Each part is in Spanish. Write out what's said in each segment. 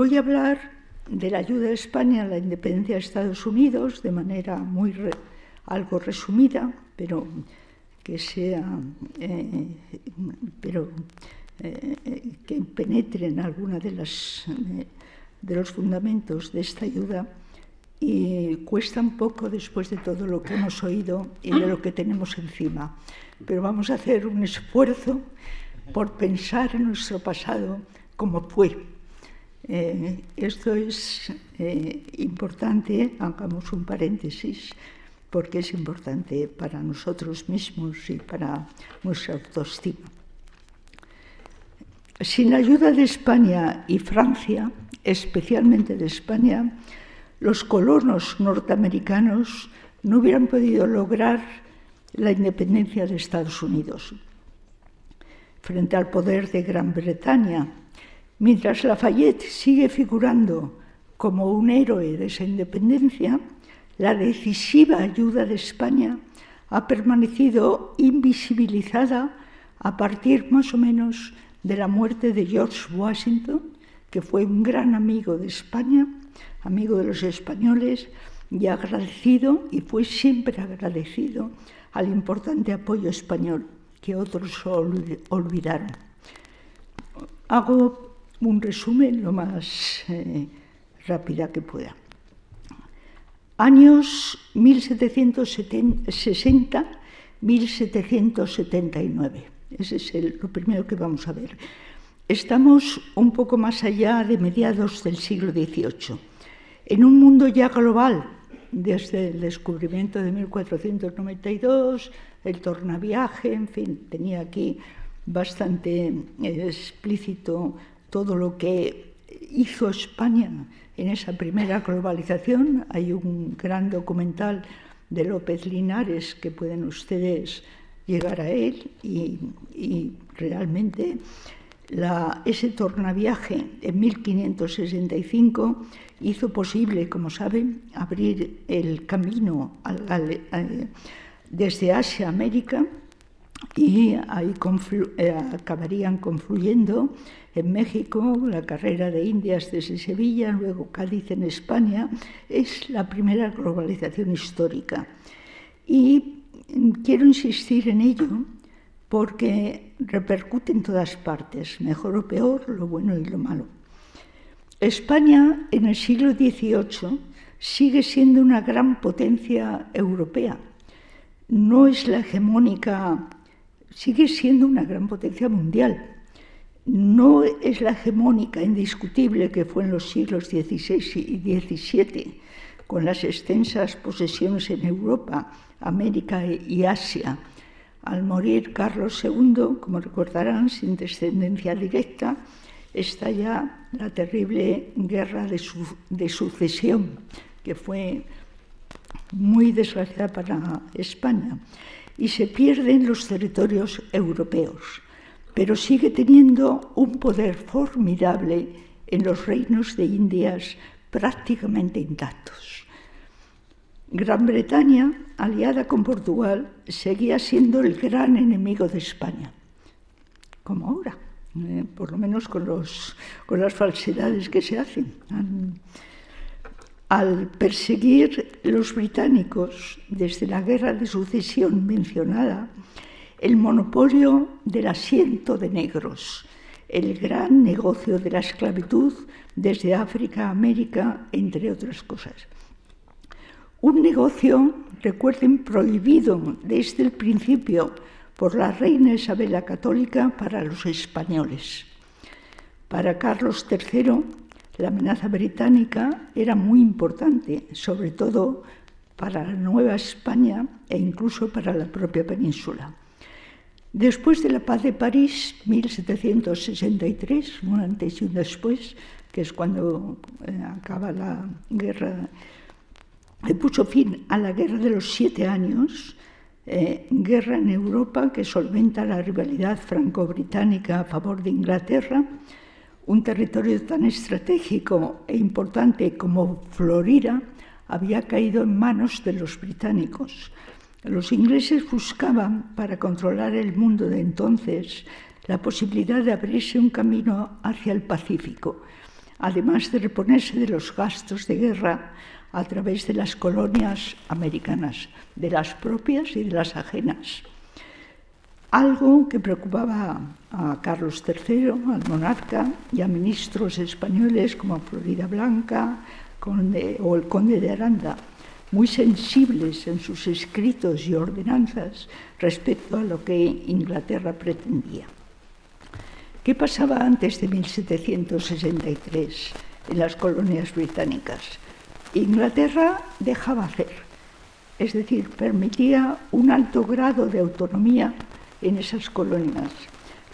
Voy a hablar de la ayuda de España a la independencia de Estados Unidos de manera algo resumida, pero que sea, que penetre en alguna de los fundamentos de esta ayuda, y cuesta un poco después de todo lo que hemos oído y de lo que tenemos encima. Pero vamos a hacer un esfuerzo por pensar en nuestro pasado como fue. Esto es importante, hagamos un paréntesis, porque es importante para nosotros mismos y para nuestra autoestima. Sin la ayuda de España y Francia, especialmente de España, los colonos norteamericanos no hubieran podido lograr la independencia de Estados Unidos. Frente al poder de Gran Bretaña, mientras Lafayette sigue figurando como un héroe de esa independencia, la decisiva ayuda de España ha permanecido invisibilizada a partir más o menos de la muerte de George Washington, que fue un gran amigo de España, amigo de los españoles, y agradecido, y fue siempre agradecido, al importante apoyo español que otros olvidaron. Hago un resumen lo más rápida que pueda. Años 1760-1779. Ese es lo primero que vamos a ver. Estamos un poco más allá de mediados del siglo XVIII. En un mundo ya global, desde el descubrimiento de 1492, el tornaviaje, en fin, tenía aquí bastante explícito todo lo que hizo España en esa primera globalización. Hay un gran documental de López Linares que pueden ustedes llegar a él y realmente ese tornaviaje en 1565 hizo posible, como saben, abrir el camino desde Asia a América, y ahí acabarían confluyendo en México, la carrera de Indias desde Sevilla, luego Cádiz en España. Es la primera globalización histórica. Y quiero insistir en ello porque repercute en todas partes, mejor o peor, lo bueno y lo malo. España en el siglo XVIII sigue siendo una gran potencia europea. No es la hegemónica, sigue siendo una gran potencia mundial. No es la hegemónica indiscutible que fue en los siglos XVI y XVII, con las extensas posesiones en Europa, América y Asia. Al morir Carlos II, como recordarán, sin descendencia directa, estalla la terrible guerra de sucesión, que fue muy desgraciada para España, y se pierden los territorios europeos, pero sigue teniendo un poder formidable en los reinos de Indias prácticamente intactos. Gran Bretaña, aliada con Portugal, seguía siendo el gran enemigo de España, como ahora, por lo menos con las falsedades que se hacen. Al perseguir los británicos desde la guerra de sucesión mencionada, el monopolio del asiento de negros, el gran negocio de la esclavitud desde África a América, entre otras cosas. Un negocio, recuerden, prohibido desde el principio por la reina Isabel la Católica para los españoles. Para Carlos III, la amenaza británica era muy importante, sobre todo para la Nueva España e incluso para la propia península. Después de la Paz de París, 1763, un antes y un después, que es cuando acaba la guerra, puso fin a la Guerra de los 7 años, guerra en Europa que solventa la rivalidad franco-británica a favor de Inglaterra. Un territorio tan estratégico e importante como Florida había caído en manos de los británicos. Los ingleses buscaban, para controlar el mundo de entonces, la posibilidad de abrirse un camino hacia el Pacífico. además de reponerse de los gastos de guerra a través de las colonias americanas, de las propias y de las ajenas. Algo que preocupaba a Carlos III, al monarca, y a ministros españoles como Florida Blanca o el conde de Aranda, muy sensibles en sus escritos y ordenanzas respecto a lo que Inglaterra pretendía. ¿Qué pasaba antes de 1763 en las colonias británicas? Inglaterra dejaba hacer, es decir, permitía un alto grado de autonomía en esas colonias,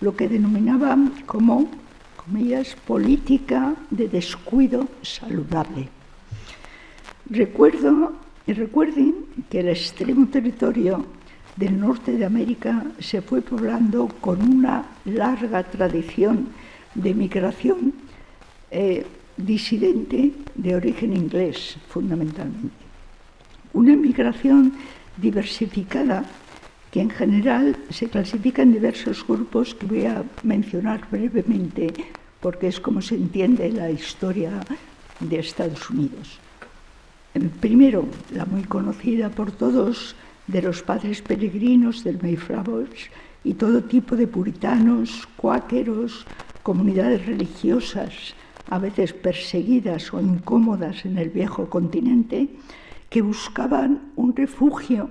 lo que denominaban como, comillas, política de descuido saludable. Recuerden que el extremo territorio del norte de América se fue poblando con una larga tradición de migración disidente de origen inglés, fundamentalmente. Una migración diversificada que en general se clasifica en diversos grupos que voy a mencionar brevemente porque es como se entiende la historia de Estados Unidos. Primero, la muy conocida por todos de los padres peregrinos del Mayflower y todo tipo de puritanos, cuáqueros, comunidades religiosas, a veces perseguidas o incómodas en el viejo continente, que buscaban un refugio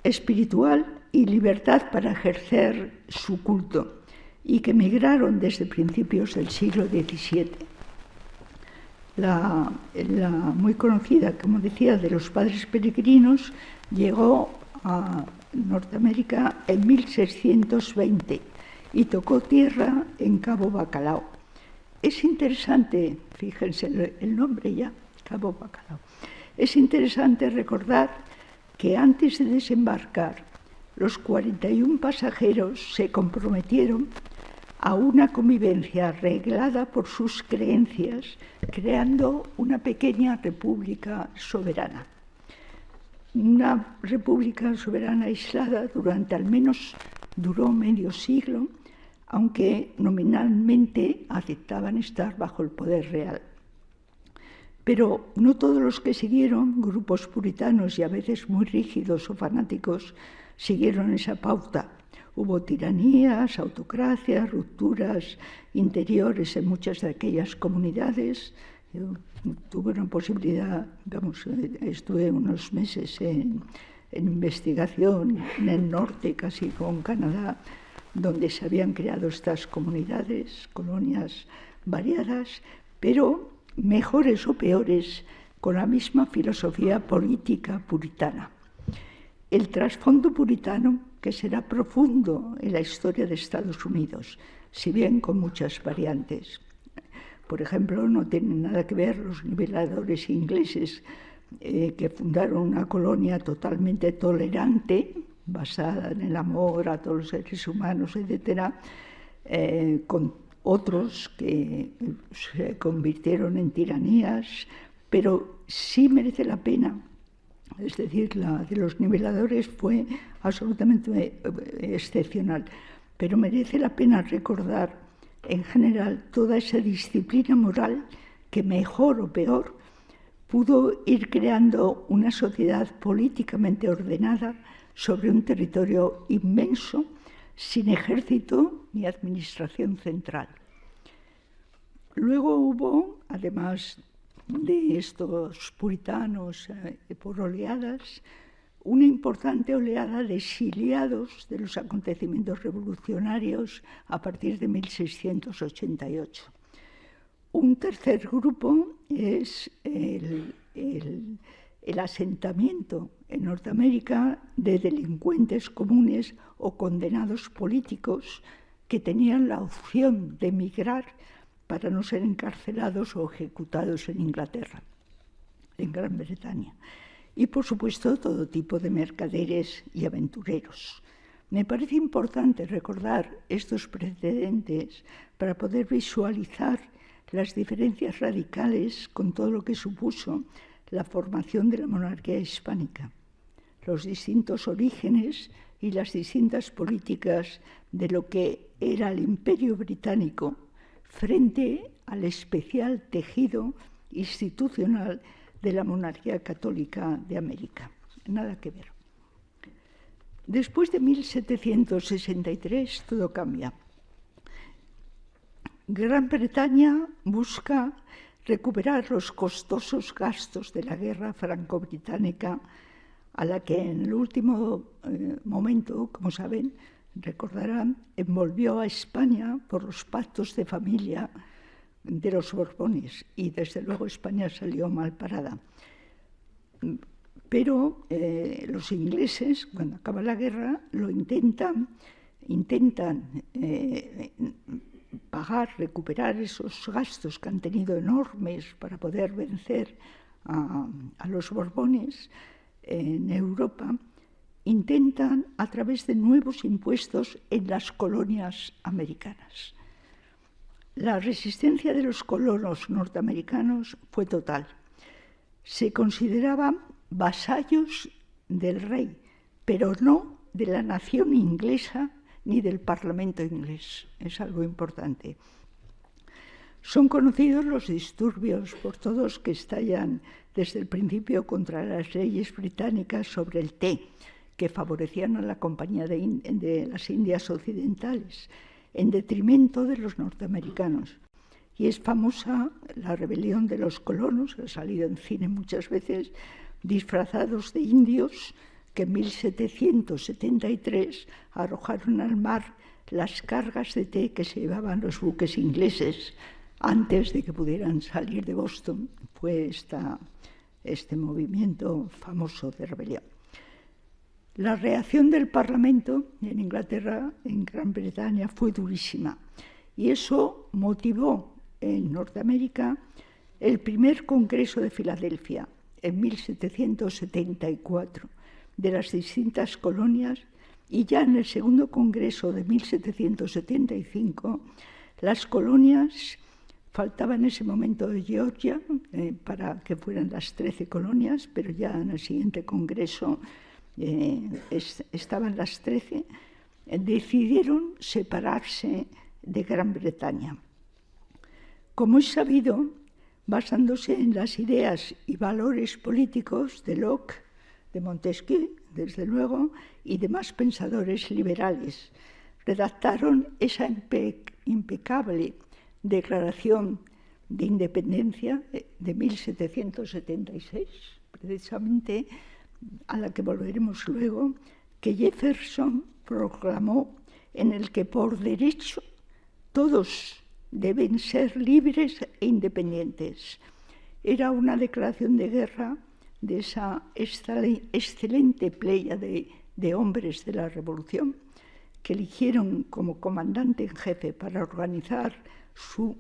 espiritual y libertad para ejercer su culto y que migraron desde principios del siglo XVII. La muy conocida, como decía, de los padres peregrinos llegó a Norteamérica en 1620 y tocó tierra en Cabo Bacalao. Es interesante, fíjense el nombre ya, Cabo Bacalao. Es interesante recordar que antes de desembarcar, los 41 pasajeros se comprometieron a una convivencia reglada por sus creencias, creando una pequeña república soberana. Una república soberana aislada durante al menos duró medio siglo, aunque nominalmente aceptaban estar bajo el poder real. Pero no todos los que siguieron, grupos puritanos y a veces muy rígidos o fanáticos, siguieron esa pauta. Hubo tiranías, autocracias, rupturas interiores en muchas de aquellas comunidades. Yo tuve una posibilidad, estuve unos meses en investigación en el norte, casi con Canadá, donde se habían creado estas comunidades, colonias variadas, pero mejores o peores, con la misma filosofía política puritana. El trasfondo puritano, que será profundo en la historia de Estados Unidos, si bien con muchas variantes. Por ejemplo, no tienen nada que ver los niveladores ingleses que fundaron una colonia totalmente tolerante, basada en el amor a todos los seres humanos, etc., con otros que se convirtieron en tiranías, pero sí merece la pena. Es decir, la de los niveladores fue absolutamente excepcional, pero merece la pena recordar en general toda esa disciplina moral que mejor o peor pudo ir creando una sociedad políticamente ordenada sobre un territorio inmenso, sin ejército ni administración central. Luego hubo, además de estos puritanos por oleadas, una importante oleada de exiliados de los acontecimientos revolucionarios a partir de 1688. Un tercer grupo es el asentamiento en Norteamérica de delincuentes comunes o condenados políticos que tenían la opción de emigrar para no ser encarcelados o ejecutados en Inglaterra, en Gran Bretaña. Y, por supuesto, todo tipo de mercaderes y aventureros. Me parece importante recordar estos precedentes para poder visualizar las diferencias radicales con todo lo que supuso la formación de la monarquía hispánica, los distintos orígenes y las distintas políticas de lo que era el Imperio Británico frente al especial tejido institucional de la monarquía católica de América. Nada que ver. Después de 1763 todo cambia. Gran Bretaña busca recuperar los costosos gastos de la guerra franco-británica, a la que en el último momento, como saben, recordarán, envolvió a España por los pactos de familia de los Borbones, y desde luego España salió mal parada. Pero los ingleses, cuando acaba la guerra, lo intentan pagar, recuperar esos gastos que han tenido enormes para poder vencer a los Borbones en Europa. Intentan a través de nuevos impuestos en las colonias americanas. La resistencia de los colonos norteamericanos fue total. Se consideraban vasallos del rey, pero no de la nación inglesa ni del Parlamento inglés. Es algo importante. Son conocidos los disturbios por todos que estallan desde el principio contra las leyes británicas sobre el té, que favorecían a la Compañía de las Indias Occidentales, en detrimento de los norteamericanos. Y es famosa la rebelión de los colonos, ha salido en cine muchas veces, disfrazados de indios, que en 1773 arrojaron al mar las cargas de té que se llevaban los buques ingleses antes de que pudieran salir de Boston. Fue este movimiento famoso de rebelión. La reacción del Parlamento en Inglaterra, en Gran Bretaña, fue durísima, y eso motivó en Norteamérica el primer Congreso de Filadelfia en 1774 de las distintas colonias, y ya en el segundo Congreso de 1775 las colonias, faltaba en ese momento de Georgia para que fueran las 13 colonias, pero ya en el siguiente Congreso estaban las 13, decidieron separarse de Gran Bretaña. Como es sabido, basándose en las ideas y valores políticos de Locke, de Montesquieu, desde luego, y demás pensadores liberales, redactaron esa impecable Declaración de Independencia de 1776, precisamente, a la que volveremos luego, que Jefferson proclamó, en el que por derecho todos deben ser libres e independientes. Era una declaración de guerra de esa excelente playa de hombres de la Revolución, que eligieron como comandante en jefe para organizar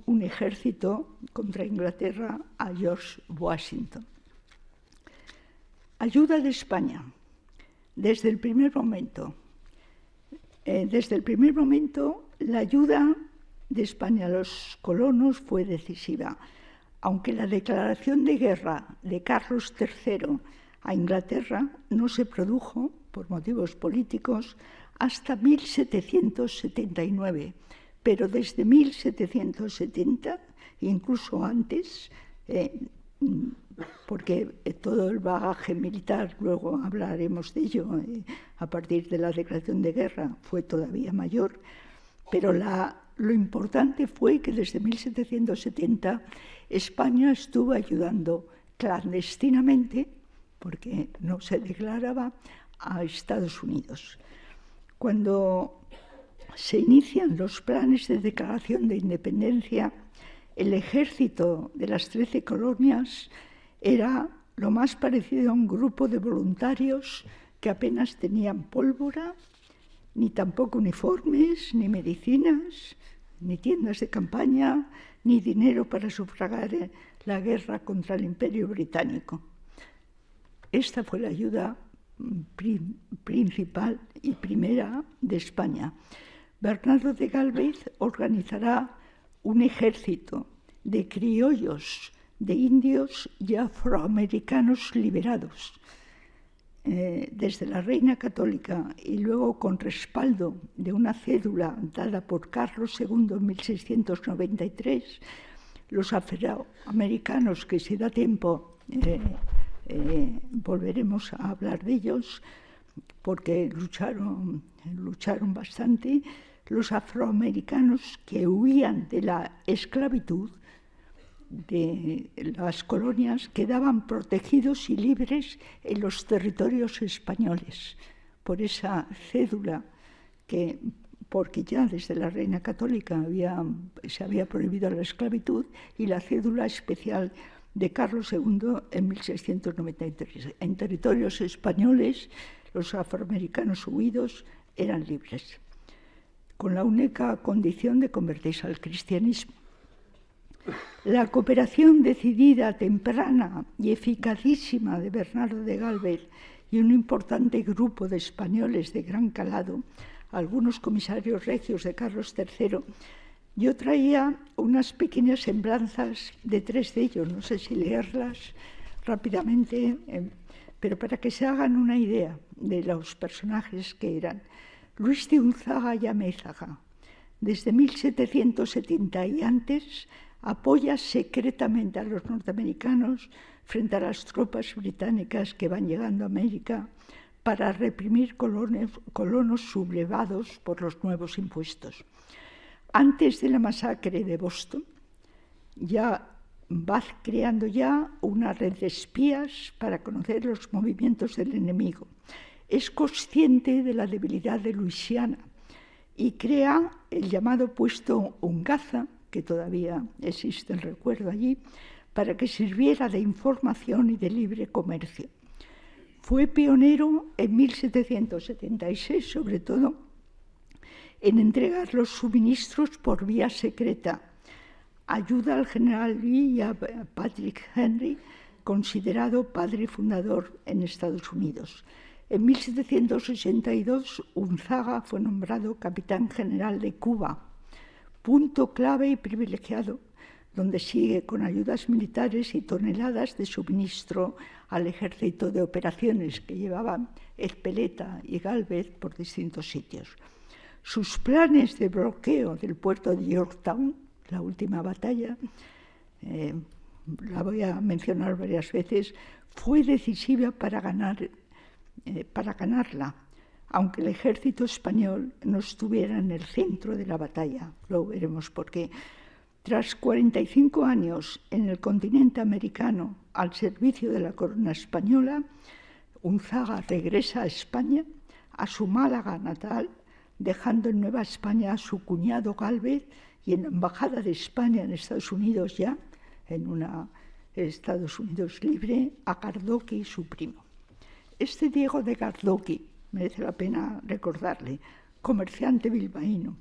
un ejército contra Inglaterra a George Washington. Ayuda de España. Desde el primer momento, la ayuda de España a los colonos fue decisiva, aunque la declaración de guerra de Carlos III a Inglaterra no se produjo, por motivos políticos, hasta 1779, pero desde 1770, incluso antes, porque todo el bagaje militar, luego hablaremos de ello, a partir de la declaración de guerra fue todavía mayor, pero lo importante fue que desde 1770 España estuvo ayudando clandestinamente, porque no se declaraba, a Estados Unidos. Cuando se inician los planes de declaración de independencia, el ejército de las 13 colonias era lo más parecido a un grupo de voluntarios que apenas tenían pólvora, ni tampoco uniformes, ni medicinas, ni tiendas de campaña, ni dinero para sufragar la guerra contra el Imperio Británico. Esta fue la ayuda principal y primera de España. Bernardo de Gálvez organizará un ejército de criollos, de indios y afroamericanos liberados, desde la Reina Católica, y luego con respaldo de una cédula dada por Carlos II en 1693, Los afroamericanos, que si da tiempo volveremos a hablar de ellos, porque lucharon bastante. Los afroamericanos que huían de la esclavitud de las colonias quedaban protegidos y libres en los territorios españoles por esa cédula porque ya desde la Reina Católica se había prohibido la esclavitud, y la cédula especial de Carlos II en 1693. En territorios españoles, los afroamericanos huidos eran libres, con la única condición de convertirse al cristianismo. La cooperación decidida, temprana y eficacísima de Bernardo de Gálvez y un importante grupo de españoles de gran calado, algunos comisarios regios de Carlos III, yo traía unas pequeñas semblanzas de 3 de ellos, no sé si leerlas rápidamente, pero para que se hagan una idea de los personajes que eran. Luis de Unzaga y Amézaga, desde 1770 y antes, apoya secretamente a los norteamericanos frente a las tropas británicas que van llegando a América para reprimir colonos sublevados por los nuevos impuestos. Antes de la masacre de Boston, ya va creando ya una red de espías para conocer los movimientos del enemigo. Es consciente de la debilidad de Luisiana y crea el llamado puesto Ungaza, que todavía existe el recuerdo allí, para que sirviera de información y de libre comercio. Fue pionero en 1776, sobre todo, en entregar los suministros por vía secreta. Ayuda al general Lee y a Patrick Henry, considerado padre fundador en Estados Unidos. En 1782, Unzaga fue nombrado capitán general de Cuba, punto clave y privilegiado, donde sigue con ayudas militares y toneladas de suministro al ejército de operaciones que llevaban Ezpeleta y Gálvez por distintos sitios. Sus planes de bloqueo del puerto de Yorktown, la última batalla, la voy a mencionar varias veces, fue decisiva para ganarla, aunque el ejército español no estuviera en el centro de la batalla. Lo veremos por qué. Tras 45 años en el continente americano al servicio de la corona española, Unzaga regresa a España, a su Málaga natal, dejando en Nueva España a su cuñado Gálvez y en la Embajada de España en Estados Unidos, ya en una Estados Unidos libre, a Gardoqui, su primo. Este Diego de Gardoqui, merece la pena recordarle, comerciante bilbaíno,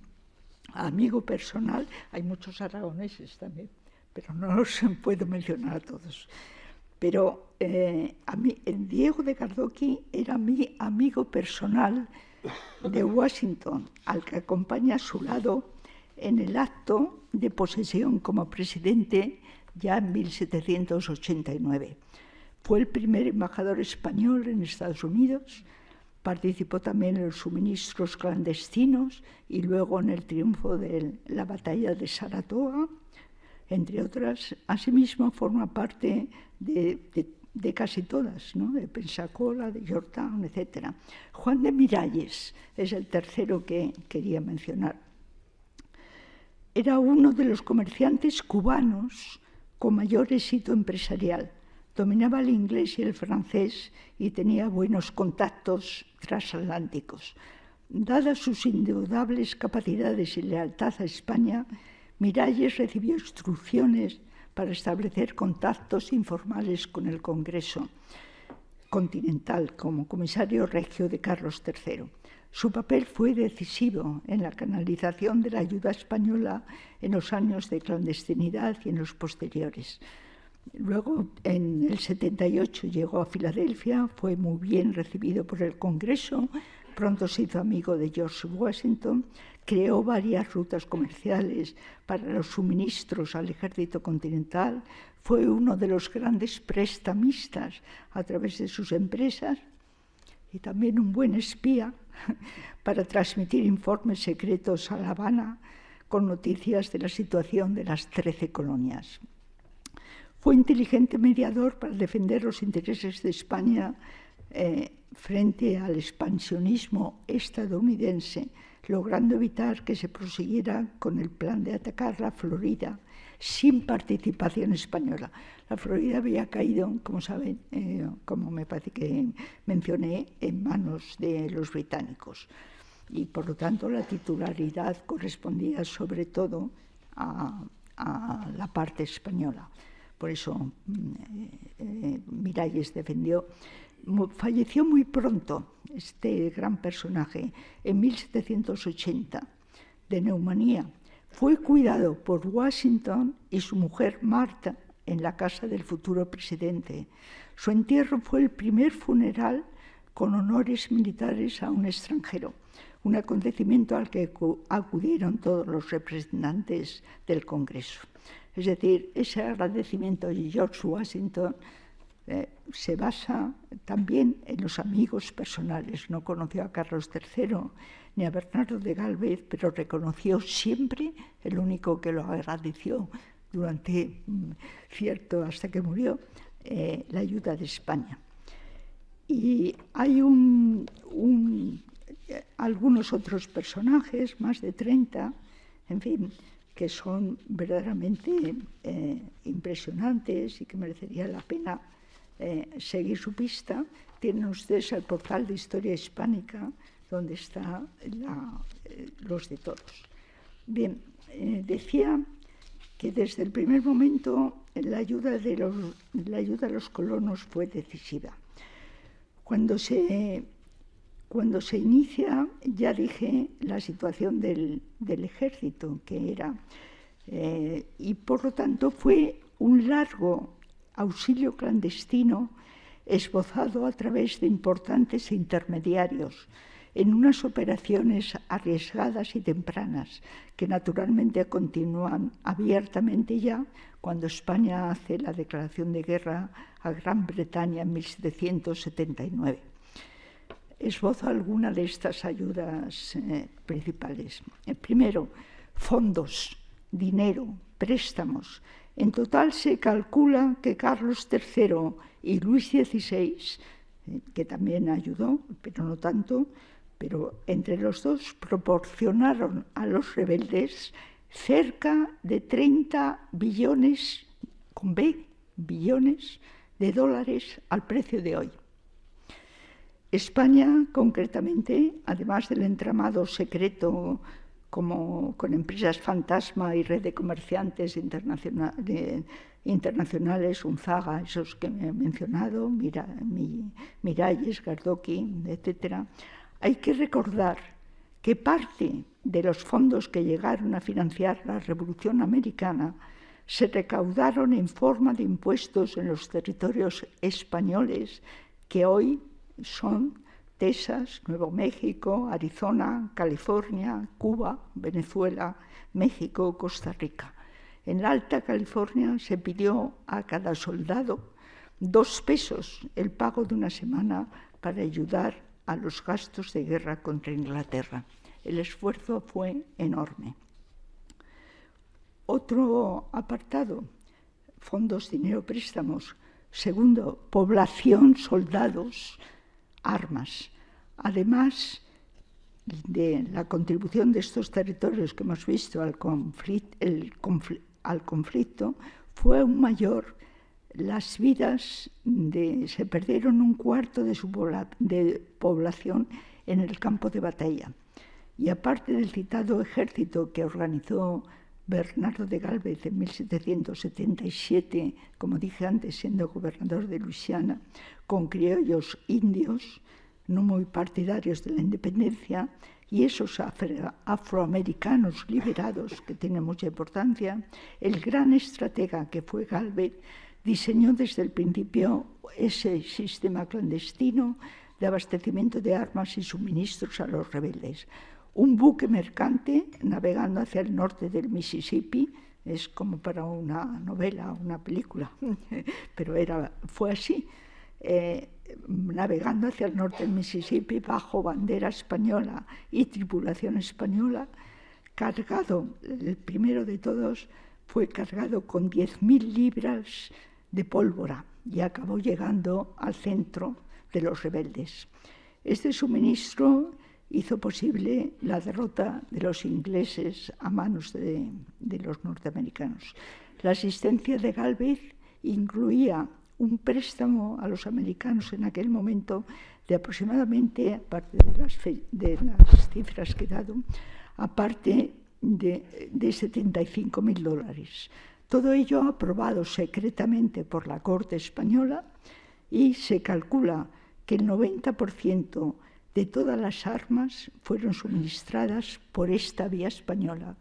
amigo personal, hay muchos aragoneses también, pero no los puedo mencionar a todos. Pero el Diego de Gardoqui era mi amigo personal de Washington, al que acompaña a su lado en el acto de posesión como presidente ya en 1789. Fue el primer embajador español en Estados Unidos, participó también en los suministros clandestinos y luego en el triunfo de la batalla de Saratoga, entre otras. Asimismo, forma parte de casi todas, ¿no? De Pensacola, de Yorktown, etc. Juan de Miralles es el tercero que quería mencionar. Era uno de los comerciantes cubanos con mayor éxito empresarial. Dominaba el inglés y el francés y tenía buenos contactos transatlánticos. Dadas sus indudables capacidades y lealtad a España, Miralles recibió instrucciones para establecer contactos informales con el Congreso Continental como comisario regio de Carlos III. Su papel fue decisivo en la canalización de la ayuda española en los años de clandestinidad y en los posteriores. Luego, en el 78, llegó a Filadelfia, fue muy bien recibido por el Congreso, pronto se hizo amigo de George Washington, creó varias rutas comerciales para los suministros al ejército continental, fue uno de los grandes prestamistas a través de sus empresas y también un buen espía para transmitir informes secretos a La Habana con noticias de la situación de las 13 colonias. Fue inteligente mediador para defender los intereses de España frente al expansionismo estadounidense, logrando evitar que se prosiguiera con el plan de atacar la Florida sin participación española. La Florida había caído, como saben, como me parece que mencioné, en manos de los británicos. Y por lo tanto la titularidad correspondía sobre todo a la parte española. Por eso Miralles defendió. Falleció muy pronto este gran personaje, en 1780, de neumonía. Fue cuidado por Washington y su mujer Martha en la casa del futuro presidente. Su entierro fue el primer funeral con honores militares a un extranjero, un acontecimiento al que acudieron todos los representantes del Congreso. Es decir, ese agradecimiento de George Washington se basa también en los amigos personales. No conoció a Carlos III ni a Bernardo de Gálvez, pero reconoció siempre, el único que lo agradeció durante hasta que murió, la ayuda de España. Y hay algunos otros personajes, más de 30, en fin, que son verdaderamente impresionantes y que merecería la pena seguir su pista. Tienen ustedes el portal de Historia Hispánica, donde están los de todos. Bien, decía que desde el primer momento la ayuda a los colonos fue decisiva. Cuando se inicia, ya dije, la situación del ejército, que era, y por lo tanto fue un largo auxilio clandestino esbozado a través de importantes intermediarios en unas operaciones arriesgadas y tempranas, que naturalmente continúan abiertamente ya cuando España hace la declaración de guerra a Gran Bretaña en 1779. Esbozo alguna de estas ayudas principales. Primero, fondos, dinero, préstamos. En total se calcula que Carlos III y Luis XVI, que también ayudó, pero no tanto, pero entre los dos proporcionaron a los rebeldes cerca de 30 billones, con B, billones de dólares al precio de hoy. España, concretamente, además del entramado secreto como con empresas fantasma y red de comerciantes internacionales, Unzaga, esos que he mencionado, Miralles, Gardoqui, etc., hay que recordar que parte de los fondos que llegaron a financiar la Revolución Americana se recaudaron en forma de impuestos en los territorios españoles que hoy son Texas, Nuevo México, Arizona, California, Cuba, Venezuela, México, Costa Rica. En la Alta California se pidió a cada soldado 2 pesos el pago de una semana para ayudar a los gastos de guerra contra Inglaterra. El esfuerzo fue enorme. Otro apartado, fondos, dinero, préstamos. Segundo, población, soldados, armas. Además de la contribución de estos territorios que hemos visto al conflicto, fue aún mayor. Las vidas se perdieron 1/4 de su población en el campo de batalla. Y aparte del citado ejército que organizó Bernardo de Gálvez en 1777, como dije antes, siendo gobernador de Luisiana, con criollos indios, no muy partidarios de la independencia, y esos afroamericanos liberados, que tienen mucha importancia, el gran estratega que fue Gálvez diseñó desde el principio ese sistema clandestino de abastecimiento de armas y suministros a los rebeldes. Un buque mercante navegando hacia el norte del Mississippi, es como para una novela, una película, pero fue así, navegando hacia el norte del Mississippi bajo bandera española y tripulación española, cargado, el primero de todos, fue cargado con 10.000 libras de pólvora y acabó llegando al centro de los rebeldes. Este suministro hizo posible la derrota de los ingleses a manos de los norteamericanos. La asistencia de Gálvez incluía un préstamo a los americanos en aquel momento de aproximadamente, aparte de las cifras que he dado, aparte de $75.000. Todo ello aprobado secretamente por la Corte española, y se calcula que el 90% de todas las armas fueron suministradas por esta vía española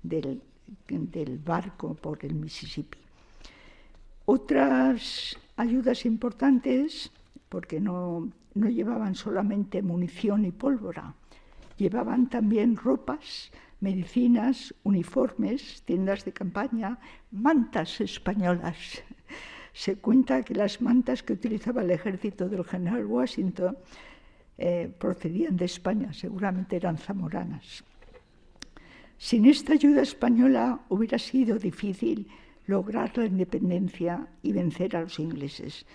del barco por el Mississippi. Otras ayudas importantes, porque no llevaban solamente munición y pólvora, llevaban también ropas, medicinas, uniformes, tiendas de campaña, mantas españolas. Se cuenta que las mantas que utilizaba el ejército del general Washington procedían de España, seguramente eran zamoranas. Sin esta ayuda española hubiera sido difícil lograr la independencia y vencer a los ingleses.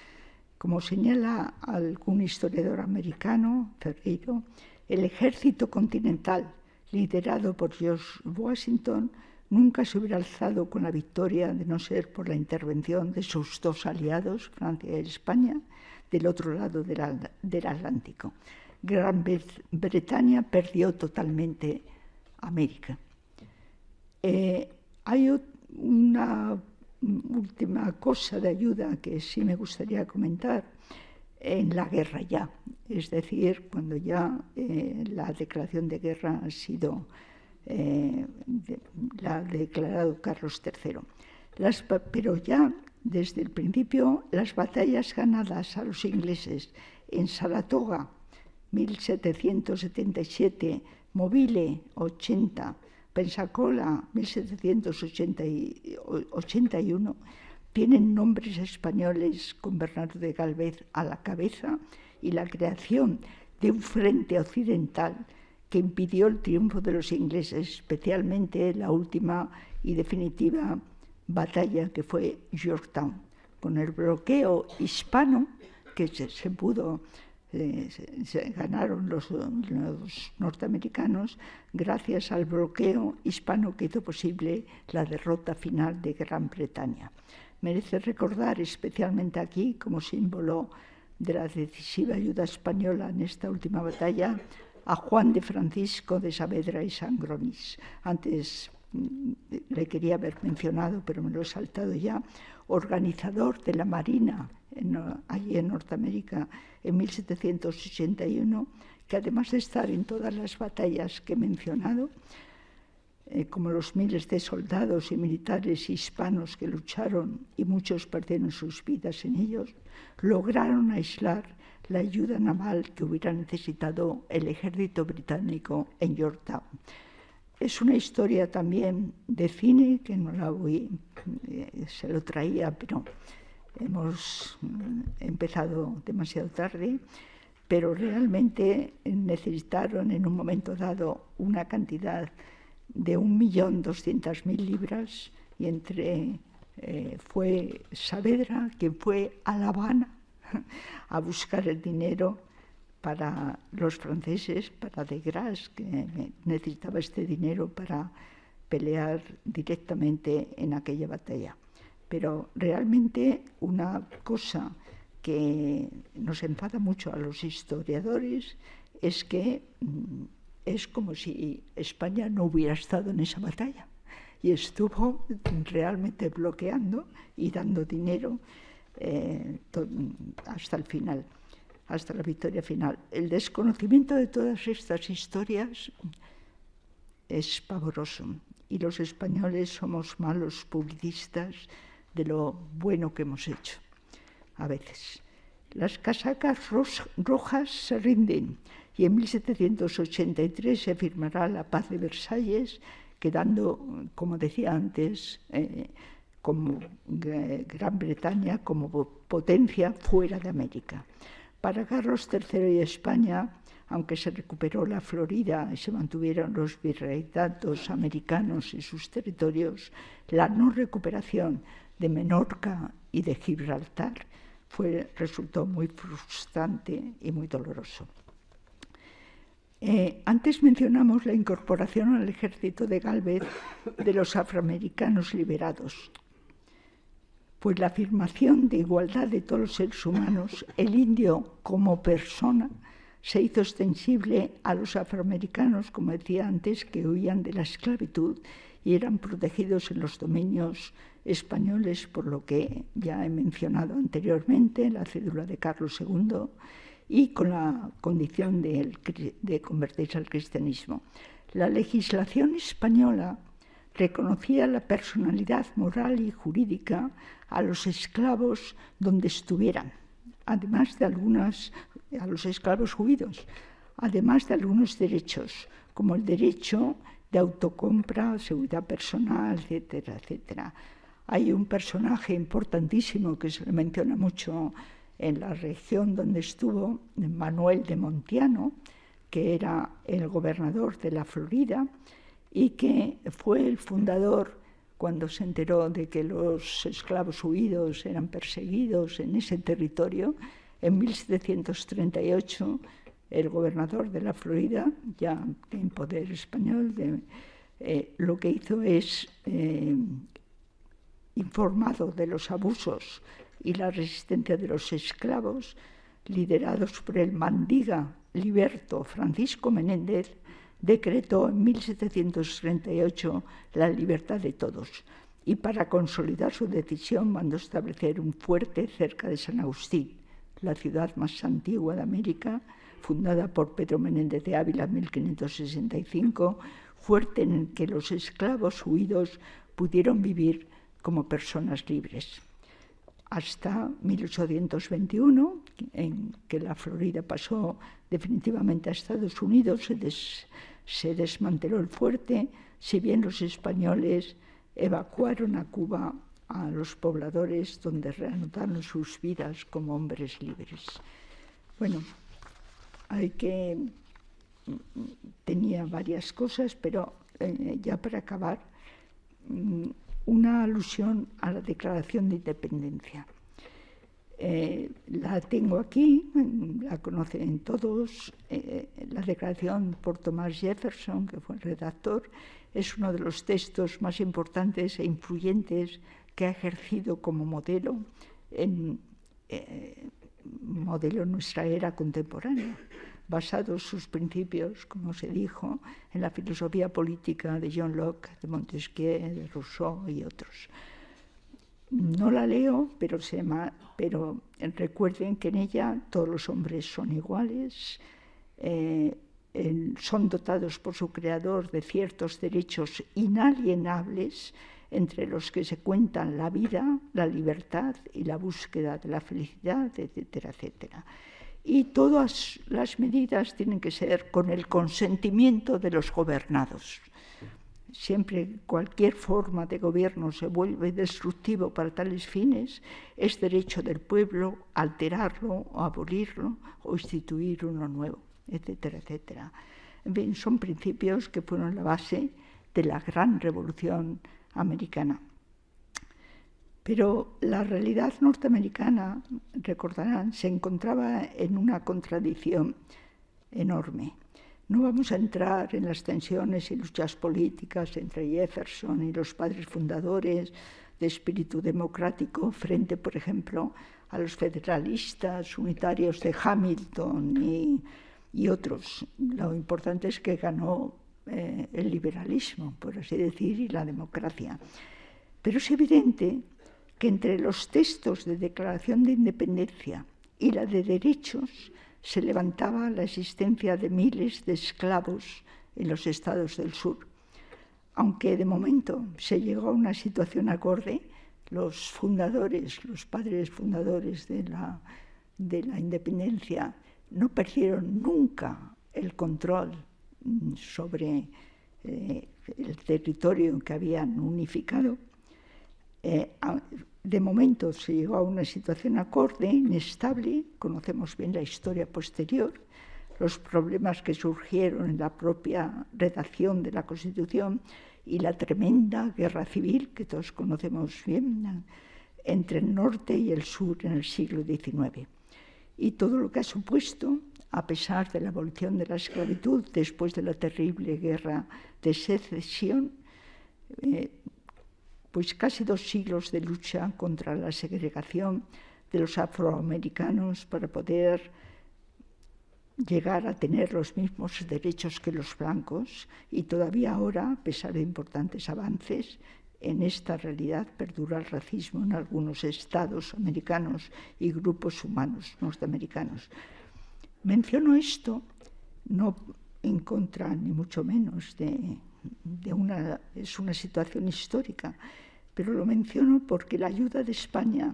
Como señala algún historiador americano, Ferreiro, el ejército continental, liderado por George Washington, nunca se hubiera alzado con la victoria de no ser por la intervención de sus dos aliados, Francia y España, del otro lado del Atlántico. Gran Bretaña perdió totalmente América. Hay una última cosa de ayuda que sí me gustaría comentar en la guerra ya, es decir, cuando ya la declaración de guerra ha sido la ha declarado Carlos III. Pero ya desde el principio las batallas ganadas a los ingleses en Saratoga 1777, Mobile 80, Pensacola 1781 tienen nombres españoles con Bernardo de Gálvez a la cabeza y la creación de un frente occidental que impidió el triunfo de los ingleses, especialmente la última y definitiva batalla que fue Yorktown. Con el bloqueo hispano que se pudo se ganaron los norteamericanos gracias al bloqueo hispano que hizo posible la derrota final de Gran Bretaña. Merece recordar especialmente aquí, como símbolo de la decisiva ayuda española en esta última batalla, a Juan de Francisco de Saavedra y Sangronis. Antes le quería haber mencionado, pero me lo he saltado ya, organizador de la Marina allí en Norteamérica en 1781, que además de estar en todas las batallas que he mencionado, como los miles de soldados y militares hispanos que lucharon y muchos perdieron sus vidas en ellos, lograron aislar la ayuda naval que hubiera necesitado el ejército británico en Yorktown. Es una historia también de cine, que no la voy, se lo traía, pero hemos empezado demasiado tarde, pero realmente necesitaron en un momento dado una cantidad de 1.200.000 libras y fue Saavedra quien fue a La Habana a buscar el dinero para los franceses, para de Grasse, que necesitaba este dinero para pelear directamente en aquella batalla. Pero realmente una cosa que nos enfada mucho a los historiadores es que es como si España no hubiera estado en esa batalla y estuvo realmente bloqueando y dando dinero hasta el final, hasta la victoria final. El desconocimiento de todas estas historias es pavoroso y los españoles somos malos publicistas de lo bueno que hemos hecho, a veces. Las casacas rojas se rinden y en 1783 se firmará la Paz de Versalles, quedando, como decía antes, como Gran Bretaña como potencia fuera de América. Para Carlos III y España aunque se recuperó la Florida y se mantuvieron los virreinatos americanos y sus territorios, la no recuperación de Menorca y de Gibraltar resultó muy frustrante y muy doloroso. Antes mencionamos la incorporación al ejército de Gálvez de los afroamericanos liberados. Pues la afirmación de igualdad de todos los seres humanos, el indio como persona, se hizo extensible a los afroamericanos, como decía antes, que huían de la esclavitud y eran protegidos en los dominios españoles, por lo que ya he mencionado anteriormente, la cédula de Carlos II, y con la condición de convertirse al cristianismo. La legislación española reconocía la personalidad moral y jurídica a los esclavos donde estuvieran, además de a los esclavos huidos, además de algunos derechos, como el derecho de autocompra, seguridad personal, etcétera, etcétera. Hay un personaje importantísimo que se le menciona mucho en la región donde estuvo, Manuel de Montiano, que era el gobernador de la Florida y que fue el fundador, cuando se enteró de que los esclavos huidos eran perseguidos en ese territorio. En 1738, el gobernador de la Florida, ya en poder español, lo que hizo es, informado de los abusos y la resistencia de los esclavos, liderados por el mandiga liberto Francisco Menéndez, decretó en 1738 la libertad de todos, y para consolidar su decisión mandó establecer un fuerte cerca de San Agustín, la ciudad más antigua de América, fundada por Pedro Menéndez de Ávila en 1565, fuerte en el que los esclavos huidos pudieron vivir como personas libres. Hasta 1821, en que la Florida pasó definitivamente a Estados Unidos, se desmanteló el fuerte, si bien los españoles evacuaron a Cuba a los pobladores, donde reanudaron sus vidas como hombres libres. Bueno, tenía varias cosas, pero ya para acabar, una alusión a la Declaración de Independencia. La tengo aquí, la conocen todos. La declaración por Thomas Jefferson, que fue el redactor, es uno de los textos más importantes e influyentes que ha ejercido como modelo en nuestra era contemporánea, basados sus principios, como se dijo, en la filosofía política de John Locke, de Montesquieu, de Rousseau y otros. No la leo, pero recuerden que en ella todos los hombres son iguales, son dotados por su creador de ciertos derechos inalienables, entre los que se cuentan la vida, la libertad y la búsqueda de la felicidad, etcétera, etcétera. Y todas las medidas tienen que ser con el consentimiento de los gobernados. Siempre cualquier forma de gobierno se vuelve destructivo para tales fines, es derecho del pueblo alterarlo o abolirlo o instituir uno nuevo, etcétera, etcétera. En fin, son principios que fueron la base de la gran revolución americana. Pero la realidad norteamericana, recordarán, se encontraba en una contradicción enorme. No vamos a entrar en las tensiones y luchas políticas entre Jefferson y los padres fundadores de espíritu democrático frente, por ejemplo, a los federalistas unitarios de Hamilton y otros. Lo importante es que ganó el liberalismo, por así decir, y la democracia. Pero es evidente que entre los textos de Declaración de Independencia y la de derechos se levantaba la existencia de miles de esclavos en los estados del sur. Aunque de momento se llegó a una situación acorde, los padres fundadores de la independencia no perdieron nunca el control sobre el territorio que habían unificado. De momento se llegó a una situación acorde, inestable, conocemos bien la historia posterior, los problemas que surgieron en la propia redacción de la Constitución y la tremenda guerra civil que todos conocemos bien entre el norte y el sur en el siglo XIX. Y todo lo que ha supuesto, a pesar de la abolición de la esclavitud después de la terrible guerra de secesión, pues casi 2 siglos de lucha contra la segregación de los afroamericanos para poder llegar a tener los mismos derechos que los blancos, y todavía ahora, a pesar de importantes avances, en esta realidad perdura el racismo en algunos estados americanos y grupos humanos norteamericanos. Menciono esto no en contra, ni mucho menos, es una situación histórica, pero lo menciono porque la ayuda de España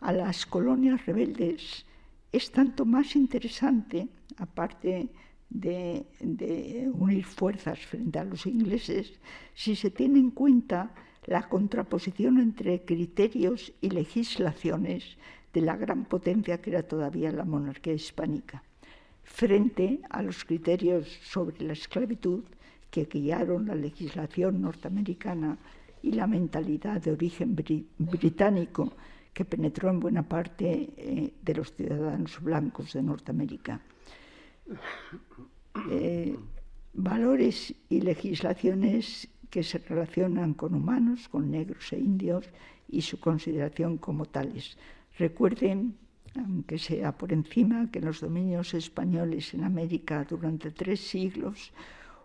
a las colonias rebeldes es tanto más interesante, aparte de unir fuerzas frente a los ingleses, si se tiene en cuenta la contraposición entre criterios y legislaciones de la gran potencia que era todavía la monarquía hispánica, frente a los criterios sobre la esclavitud que guiaron la legislación norteamericana y la mentalidad de origen británico que penetró en buena parte de los ciudadanos blancos de Norteamérica. Valores y legislaciones que se relacionan con humanos, con negros e indios, y su consideración como tales. Recuerden, aunque sea por encima, que en los dominios españoles en América durante 3 siglos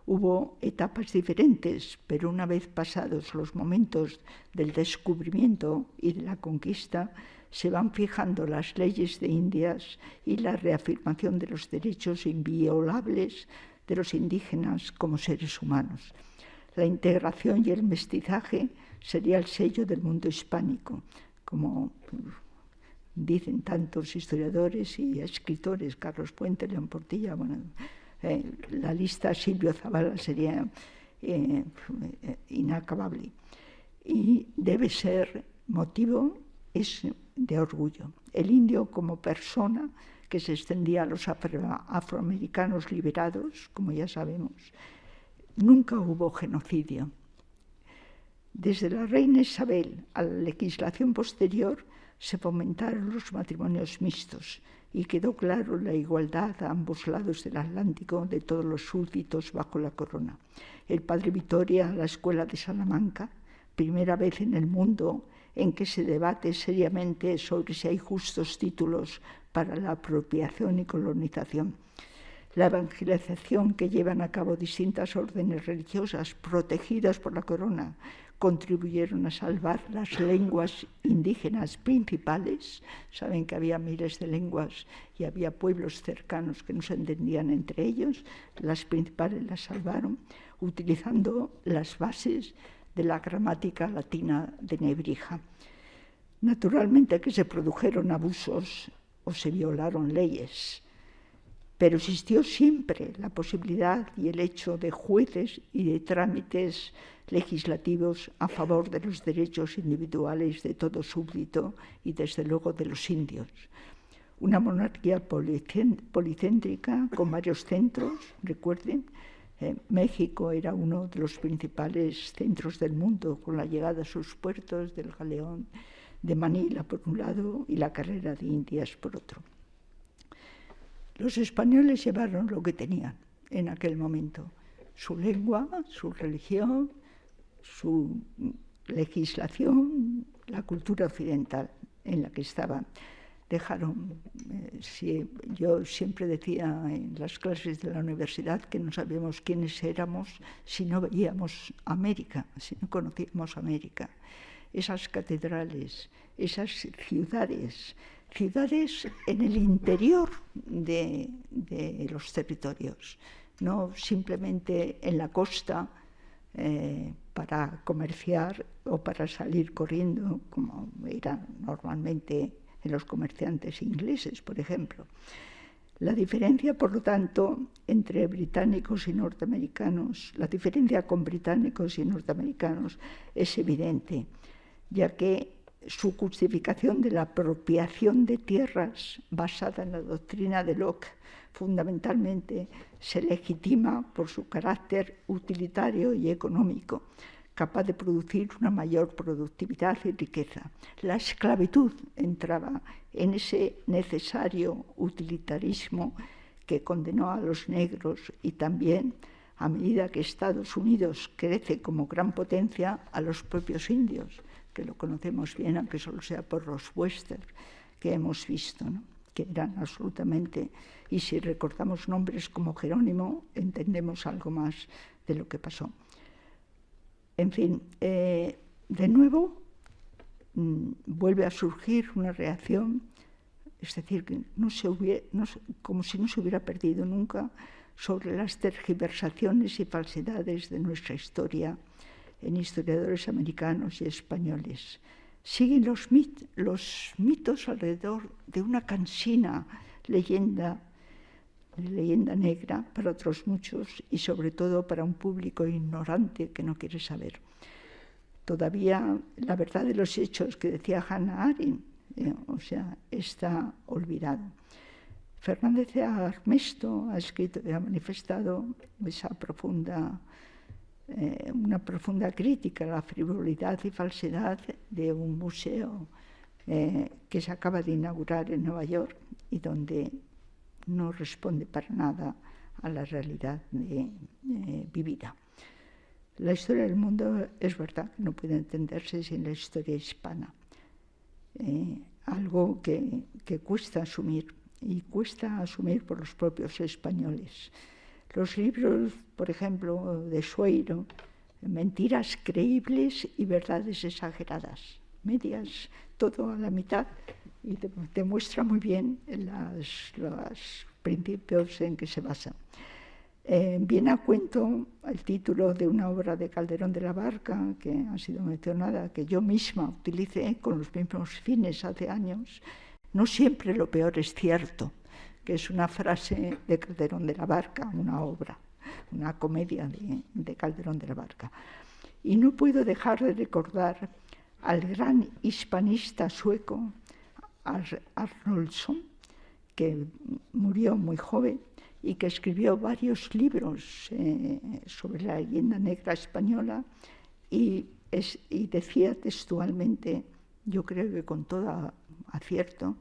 hubo etapas diferentes, pero una vez pasados los momentos del descubrimiento y de la conquista, se van fijando las leyes de Indias y la reafirmación de los derechos inviolables de los indígenas como seres humanos. La integración y el mestizaje sería el sello del mundo hispánico, como dicen tantos historiadores y escritores, Carlos Puente, León Portilla, la lista Silvio Zavala sería inacabable. Y debe ser motivo de orgullo. El indio como persona que se extendía a los afroamericanos liberados, como ya sabemos, nunca hubo genocidio. Desde la reina Isabel a la legislación posterior se fomentaron los matrimonios mixtos y quedó claro la igualdad a ambos lados del Atlántico de todos los súbditos bajo la corona. El padre Vitoria, la escuela de Salamanca, primera vez en el mundo en que se debate seriamente sobre si hay justos títulos para la apropiación y colonización. La evangelización que llevan a cabo distintas órdenes religiosas protegidas por la corona contribuyeron a salvar las lenguas indígenas principales. Saben que había miles de lenguas y había pueblos cercanos que no se entendían entre ellos. Las principales las salvaron utilizando las bases de la gramática latina de Nebrija. Naturalmente que se produjeron abusos o se violaron leyes, pero existió siempre la posibilidad y el hecho de jueces y de trámites legislativos a favor de los derechos individuales de todo súbdito y desde luego de los indios. Una monarquía policéntrica con varios centros, recuerden, México era uno de los principales centros del mundo con la llegada a sus puertos del galeón de Manila por un lado y la carrera de Indias por otro. Los españoles llevaron lo que tenían en aquel momento, su lengua, su religión, su legislación, la cultura occidental en la que estaban. Yo siempre decía en las clases de la universidad que no sabíamos quiénes éramos si no veíamos América, si no conocíamos América. Esas catedrales, esas ciudades en el interior de los territorios, no simplemente en la costa para comerciar o para salir corriendo, como era normalmente en los comerciantes ingleses, por ejemplo. La diferencia, por lo tanto, entre británicos y norteamericanos, la diferencia con británicos y norteamericanos es evidente, ya que su justificación de la apropiación de tierras basada en la doctrina de Locke fundamentalmente se legitima por su carácter utilitario y económico, capaz de producir una mayor productividad y riqueza. La esclavitud entraba en ese necesario utilitarismo que condenó a los negros y también, a medida que Estados Unidos crece como gran potencia, a los propios indios, que lo conocemos bien, aunque solo sea por los westerns que hemos visto, ¿no? Que eran absolutamente, y si recordamos nombres como Jerónimo, entendemos algo más de lo que pasó. En fin, de nuevo vuelve a surgir una reacción, es decir, que como si no se hubiera perdido nunca, sobre las tergiversaciones y falsedades de nuestra historia en historiadores americanos y españoles. Siguen los mitos alrededor de una cansina leyenda negra para otros muchos y sobre todo para un público ignorante que no quiere saber. Todavía la verdad de los hechos que decía Hannah Arendt, está olvidado. Fernández de Armesto ha escrito y ha manifestado una profunda crítica a la frivolidad y falsedad de un museo que se acaba de inaugurar en Nueva York y donde no responde para nada a la realidad vivida. La historia del mundo es verdad que no puede entenderse sin la historia hispana, algo que cuesta asumir, y cuesta asumir por los propios españoles. Los libros, por ejemplo, de Sueiro, Mentiras creíbles y verdades exageradas, medias, todo a la mitad, y demuestra muy bien los principios en que se basa. Viene a cuento el título de una obra de Calderón de la Barca, que ha sido mencionada, que yo misma utilicé con los mismos fines hace años. No siempre lo peor es cierto, que es una frase de Calderón de la Barca, una obra, una comedia de Calderón de la Barca. Y no puedo dejar de recordar al gran hispanista sueco Arnoldsson, que murió muy joven y que escribió varios libros sobre la leyenda negra española y decía textualmente, yo creo que con todo acierto,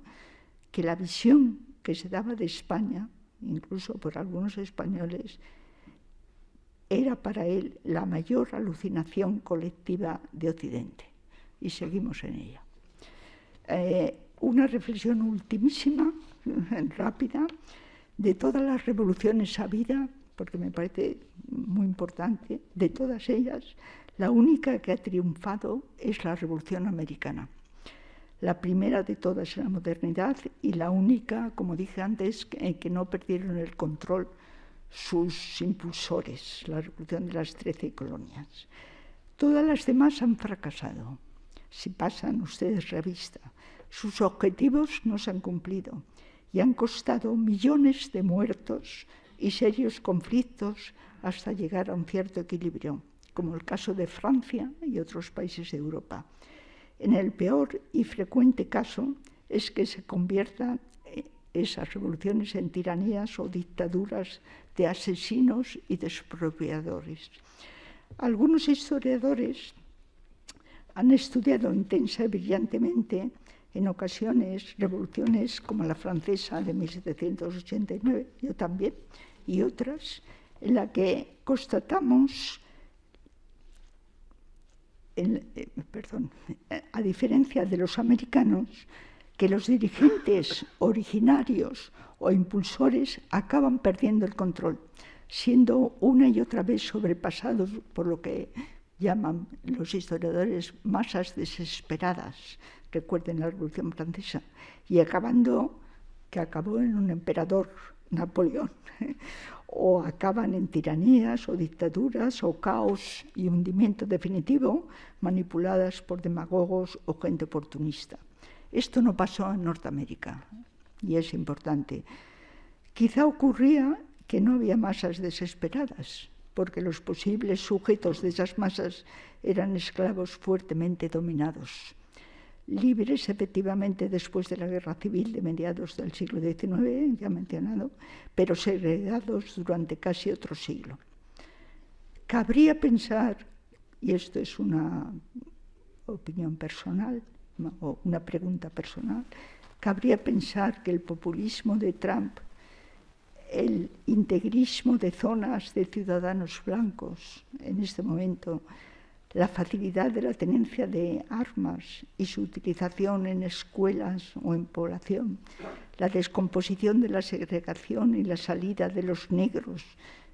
que la visión que se daba de España, incluso por algunos españoles, era para él la mayor alucinación colectiva de Occidente. Y seguimos en ella. Una reflexión ultimísima, rápida, de todas las revoluciones habidas, porque me parece muy importante, de todas ellas, la única que ha triunfado es la Revolución Americana. La primera de todas en la modernidad y la única, como dije antes, que no perdieron el control sus impulsores, la Revolución de las 13 colonias. Todas las demás han fracasado. Si pasan ustedes revista, sus objetivos no se han cumplido y han costado millones de muertos y serios conflictos hasta llegar a un cierto equilibrio, como el caso de Francia y otros países de Europa. En el peor y frecuente caso es que se conviertan esas revoluciones en tiranías o dictaduras de asesinos y de expropiadores. Algunos historiadores han estudiado intensa y brillantemente en ocasiones revoluciones como la francesa de 1789, yo también, y otras, en la que constatamos, a diferencia de los americanos, que los dirigentes originarios o impulsores acaban perdiendo el control, siendo una y otra vez sobrepasados por lo que llaman los historiadores masas desesperadas, recuerden la Revolución Francesa, y acabó en un emperador, Napoleón, o acaban en tiranías o dictaduras o caos y hundimiento definitivo manipuladas por demagogos o gente oportunista. Esto no pasó en Norteamérica y es importante. Quizá ocurría que no había masas desesperadas, porque los posibles sujetos de esas masas eran esclavos fuertemente dominados. libres efectivamente después de la Guerra Civil de mediados del siglo XIX, ya mencionado, pero segregados durante casi otro siglo. Cabría pensar, y esto es una opinión personal o una pregunta personal, cabría pensar que el populismo de Trump, el integrismo de zonas de ciudadanos blancos en este momento, la facilidad de la tenencia de armas y su utilización en escuelas o en población, la descomposición de la segregación y la salida de los negros,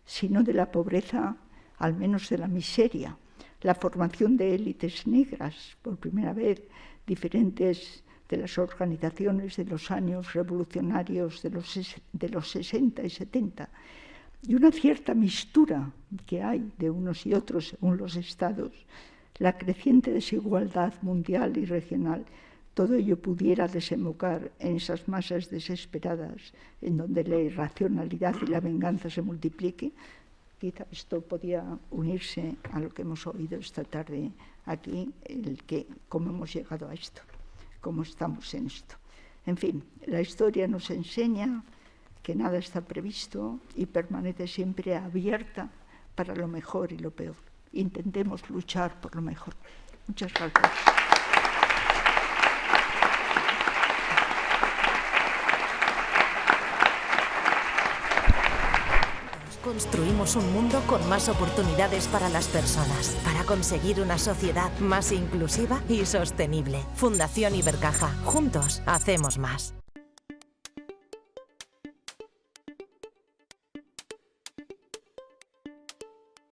sino de la pobreza, al menos de la miseria, la formación de élites negras, por primera vez, diferentes de las organizaciones de los años revolucionarios de los 60 y 70, y una cierta mistura que hay de unos y otros según los estados, la creciente desigualdad mundial y regional, todo ello pudiera desembocar en esas masas desesperadas en donde la irracionalidad y la venganza se multiplique. Quizá esto podía unirse a lo que hemos oído esta tarde aquí, cómo hemos llegado a esto, cómo estamos en esto. En fin, la historia nos enseña que nada está previsto y permanece siempre abierta para lo mejor y lo peor. Intentemos luchar por lo mejor. Muchas gracias. Construimos un mundo con más oportunidades para las personas, para conseguir una sociedad más inclusiva y sostenible. Fundación Ibercaja. Juntos hacemos más.